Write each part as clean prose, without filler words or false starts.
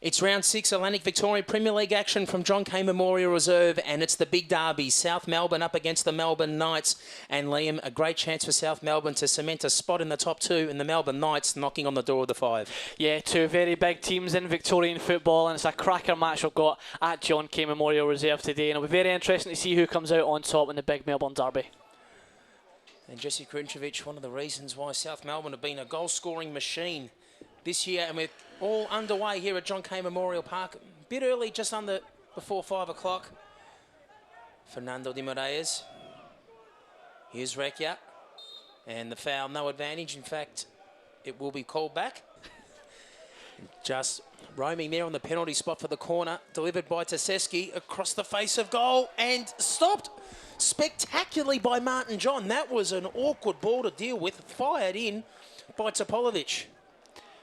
It's round 6, Alanic Victorian Premier League action from John Cain Memorial Reserve, and it's the big derby. South Melbourne up against the Melbourne Knights. And Liam, a great chance for South Melbourne to cement a spot in the top 2, and the Melbourne Knights knocking on the door of the 5. Yeah, two very big teams in Victorian football, and it's a cracker match we've got at John Cain Memorial Reserve today, and it'll be very interesting to see who comes out on top in the big Melbourne derby. And Jesse Krinčević, one of the reasons why South Melbourne have been a goal-scoring machine this year, and we're all underway here at John Cain Memorial Park. A bit early, just before 5 o'clock. Fernando de Moraes. Here's Rekia. And the foul, no advantage. In fact, it will be called back. Just roaming there on the penalty spot for the corner. Delivered by Taseski across the face of goal and stopped spectacularly by Martin John. That was an awkward ball to deal with. Fired in by Topolovic.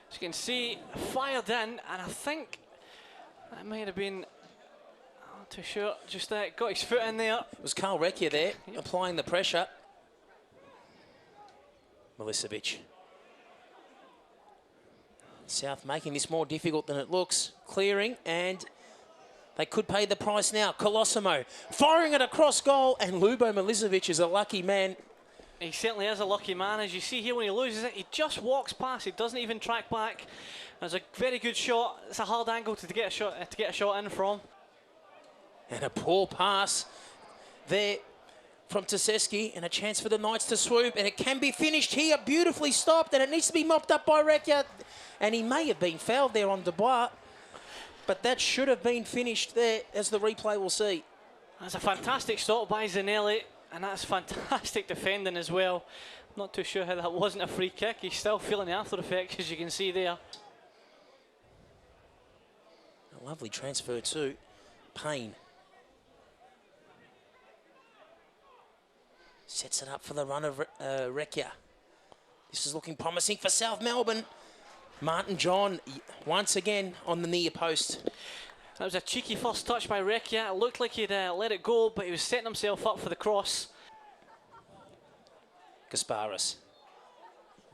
As you can see, fired in, and I think that might have been, I'm not too sure, just got his foot in there. It was Carl Rekia there, applying the pressure. Milicevic. South making this more difficult than it looks. Clearing, and they could pay the price now. Colosimo firing it across goal, and Lubo Milicevic is a lucky man. He certainly is a lucky man. As you see here, when he loses it, he just walks past. He doesn't even track back. It's a very good shot. It's a hard angle to get a shot in from. And a poor pass there from Taseski, and a chance for the Knights to swoop, and it can be finished here. Beautifully stopped, and it needs to be mopped up by Rekia. And he may have been fouled there on Dubois, but that should have been finished there, as the replay will see. That's a fantastic stop by Zanelli. And that's fantastic defending as well. Not too sure how that wasn't a free kick. He's still feeling the after effects, as you can see there. A lovely transfer too. Payne. Sets it up for the run of Rekia. This is looking promising for South Melbourne. Martin John, once again, on the near post. That was a cheeky first touch by Rekia. It looked like he'd let it go, but he was setting himself up for the cross. Gasparis.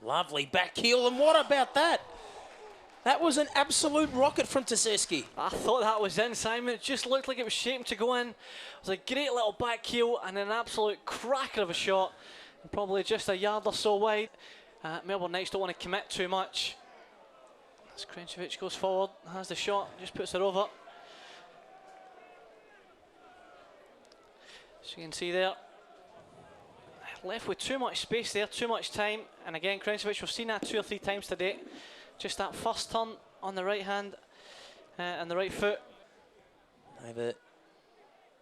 Lovely back heel, and what about that? That was an absolute rocket from Taseski. I thought that was in, Simon. It just looked like it was shaping to go in. It was a great little back heel and an absolute cracker of a shot. And probably just a yard or so wide. Melbourne Knights don't want to commit too much. As Krinčević goes forward, has the shot, just puts it over. So you can see there, left with too much space there, too much time. And again, Krinčević, we've seen that 2 or 3 times today. Just that first turn on the right hand and the right foot. Over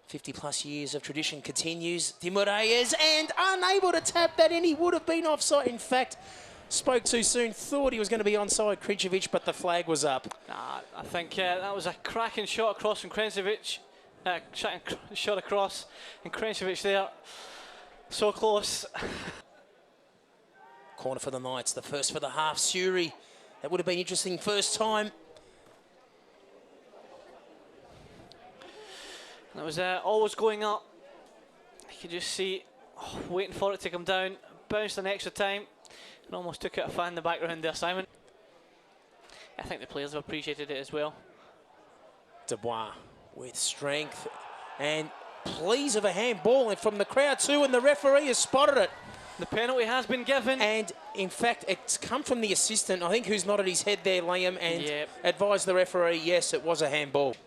50 plus years of tradition continues. De Moraes, and unable to tap that in. He would have been offside. In fact, spoke too soon, thought he was going to be onside, Krinčević, but the flag was up. I think that was a cracking shot across from Krinčević. Shot across, and Krinčević there, so close. Corner for the Knights, the first for the half. Suri, that would have been interesting first time. That was always going up. You could just see, waiting for it to come down. Bounced an extra time, and almost took out a fan in the background there, Simon. I think the players have appreciated it as well. Dubois with strength, and pleas of a handball from the crowd too, and the referee has spotted it. The penalty has been given. And in fact, it's come from the assistant, I think, who's nodded his head there, Liam, and advised the referee, yes, it was a handball.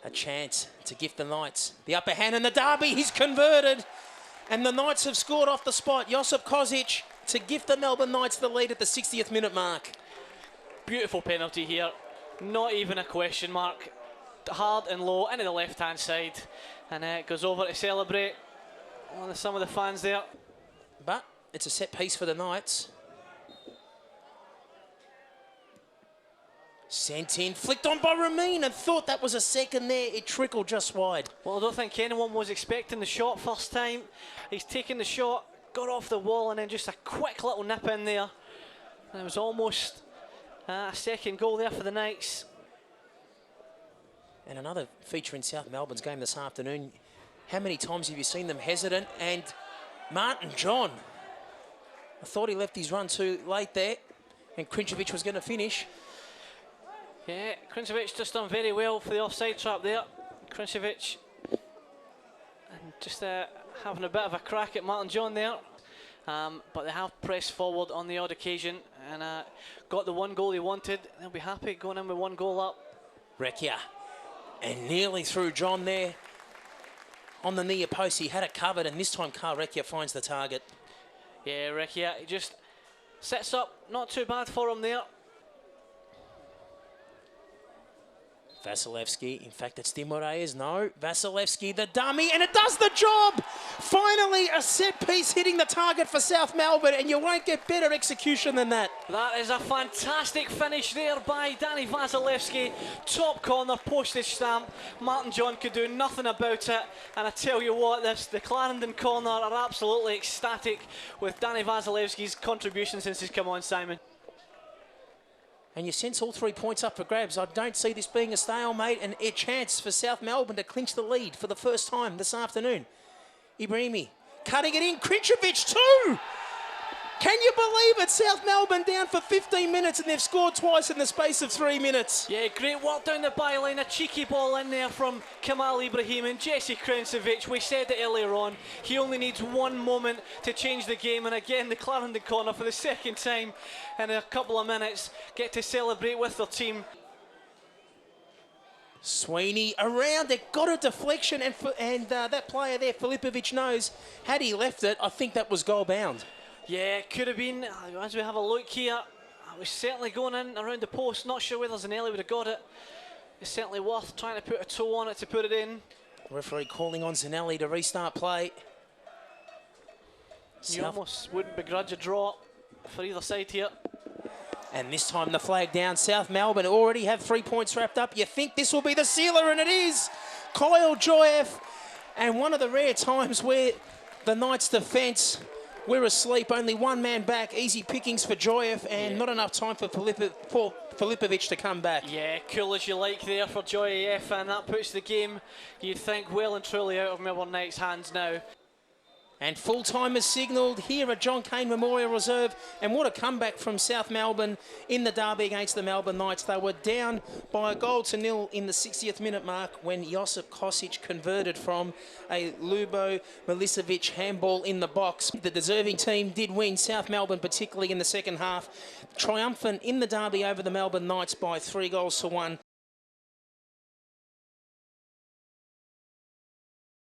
A chance to gift the Knights the upper hand in the derby. He's converted, and the Knights have scored off the spot. Josip Kozic to gift the Melbourne Knights the lead at the 60th minute mark. Beautiful penalty here. Not even a question mark. Hard and low into the left-hand side, and it goes over to celebrate some of the fans there. But it's a set piece for the Knights. Sent in, flicked on by Ramin, and thought that was a second there. It trickled just wide. Well, I don't think anyone was expecting the shot first time. He's taken the shot, got off the wall, and then just a quick little nip in there. And it was almost a second goal there for the Knights. And another feature in South Melbourne's game this afternoon. How many times have you seen them hesitant? And Martin John, I thought he left his run too late there, and Krinčević was going to finish. Yeah, Krincevic just done very well for the offside trap there. Krincevic and just having a bit of a crack at Martin John there. But they have pressed forward on the odd occasion and got the one goal they wanted. They'll be happy going in with one goal up. Recchia, and nearly through John there. On the near post, he had it covered, and this time Carl Recchia finds the target. Yeah, Recchia, he just sets up, not too bad for him there. Vasilevsky, in fact it's Dimoraes, no. Vasilevsky, the dummy, and it does the job! Finally a set piece hitting the target for South Melbourne, and you won't get better execution than that. That is a fantastic finish there by Danny Vasilevsky. Top corner, postage stamp. Martin John could do nothing about it, and I tell you what, the Clarendon corner are absolutely ecstatic with Danny Vasilevsky's contribution since he's come on, Simon. And you sense all 3 points up for grabs. I don't see this being a stalemate, and a chance for South Melbourne to clinch the lead for the first time this afternoon. Ibrahimi cutting it in. Krincevic too! Can you believe it? South Melbourne down for 15 minutes and they've scored twice in the space of 3 minutes. Yeah, great work down the byline. A cheeky ball in there from Kamal Ibrahim and Jesse Krincevic. We said it earlier on. He only needs one moment to change the game. And again, the Clarendon corner for the second time in a couple of minutes get to celebrate with their team. Sweeney around it, got a deflection, and that player there, Filipovic, knows had he left it, I think that was goal bound. Yeah, it could have been. As we have a look here, it was certainly going in around the post. Not sure whether Zanelli would have got it. It's certainly worth trying to put a toe on it to put it in. Referee calling on Zanelli to restart play. You almost wouldn't begrudge a draw for either side here. And this time the flag down. South Melbourne already have 3 points wrapped up. You think this will be the sealer, and it is. Kyle Joyev, and one of the rare times where the Knights' defence, we're asleep, only one man back. Easy pickings for Joyev, and not enough time for Filipovic to come back. Yeah, cool as you like there for Joyev, and that puts the game, you'd think, well and truly out of Melbourne Knights' hands now. And full time is signalled here at John Cain Memorial Reserve. And what a comeback from South Melbourne in the derby against the Melbourne Knights. They were down by 1-0 in the 60th minute mark when Josip Kosic converted from a Lubo Milicevic handball in the box. The deserving team did win, South Melbourne particularly in the second half. Triumphant in the derby over the Melbourne Knights by 3-1.